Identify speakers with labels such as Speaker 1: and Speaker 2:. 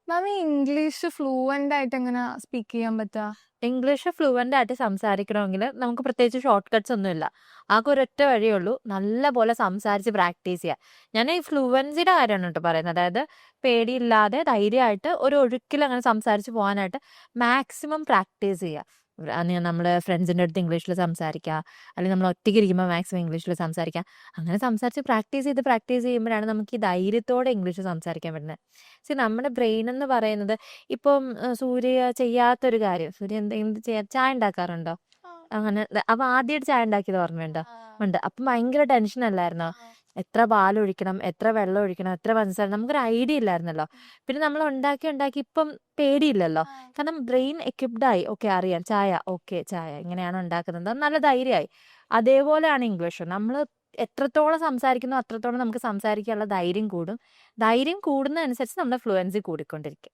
Speaker 1: മാം ഈ English fluent ആയിട്ട് എങ്ങനെ സ്പീക്ക് ചെയ്യാൻ പറ്റാ?
Speaker 2: ഇംഗ്ലീഷ് ഫ്ലുവൻ്റ് ആയിട്ട് സംസാരിക്കണമെങ്കിൽ നമുക്ക് പ്രത്യേകിച്ച് ഷോർട്ട് കട്ട്സ് ഒന്നുമില്ല. ആകെ ഒരൊറ്റ വഴിയേ ഉള്ളൂ, നല്ല പോലെ സംസാരിച്ച് പ്രാക്ടീസ് ചെയ്യുക. ഞാൻ ഈ ഫ്ലുവൻസിയുടെ കാര്യമാണ് കേട്ടോ പറയുന്നത്. അതായത് പേടിയില്ലാതെ ധൈര്യമായിട്ട് ഒരു ഒഴുക്കിൽ അങ്ങനെ സംസാരിച്ച് പോകാനായിട്ട് മാക്സിമം പ്രാക്ടീസ് ചെയ്യുക. നമ്മൾ ഫ്രണ്ട്സിൻ്റെ അടുത്ത് ഇംഗ്ലീഷിൽ സംസാരിക്കുക, അല്ലെങ്കിൽ നമ്മൾ ഒറ്റയ്ക്ക് ഇരിക്കുമ്പോൾ മാക്സിമം ഇംഗ്ലീഷിൽ സംസാരിക്കുക. അങ്ങനെ സംസാരിച്ച് പ്രാക്ടീസ് ചെയ്യുമ്പോഴാണ് നമുക്ക് ഈ ധൈര്യത്തോടെ ഇംഗ്ലീഷ് സംസാരിക്കാൻ പറ്റുന്നത്. നമ്മുടെ ബ്രെയിൻ എന്ന് പറയുന്നത് ഇപ്പം സൂര്യ ചെയ്യാത്തൊരു കാര്യം, സൂര്യ എന്തെങ്കിലും ചായ ഉണ്ടാക്കാറുണ്ടോ? അങ്ങനെ അപ്പൊ ആദ്യമായിട്ട് ചായ ഉണ്ടാക്കിയത് ഓർമ്മയുണ്ടോ? ഉണ്ട്. അപ്പം ഭയങ്കര ടെൻഷൻ അല്ലായിരുന്നോ? എത്ര പാലൊഴിക്കണം, എത്ര വെള്ളം ഒഴിക്കണം, എത്ര പഞ്ചസാര, നമുക്കൊരു ഐഡിയ ഇല്ലായിരുന്നല്ലോ. പിന്നെ നമ്മൾ ഉണ്ടാക്കി ഉണ്ടാക്കി ഇപ്പം പേടിയില്ലല്ലോ. കാരണം ബ്രെയിൻ എക്യുപ്ഡ് ആയി. ഓക്കെ, അറിയാം ചായ, ഓക്കെ ചായ ഇങ്ങനെയാണ് ഉണ്ടാക്കുന്നത്, നല്ല ധൈര്യമായി. അതേപോലെയാണ് ഇംഗ്ലീഷ്. നമ്മൾ എത്രത്തോളം സംസാരിക്കുന്നു അത്രത്തോളം നമുക്ക് സംസാരിക്കാനുള്ള ധൈര്യം കൂടും. ധൈര്യം കൂടുന്നതനുസരിച്ച് നമ്മുടെ ഫ്ലുവൻസി കൂടിക്കൊണ്ടിരിക്കും.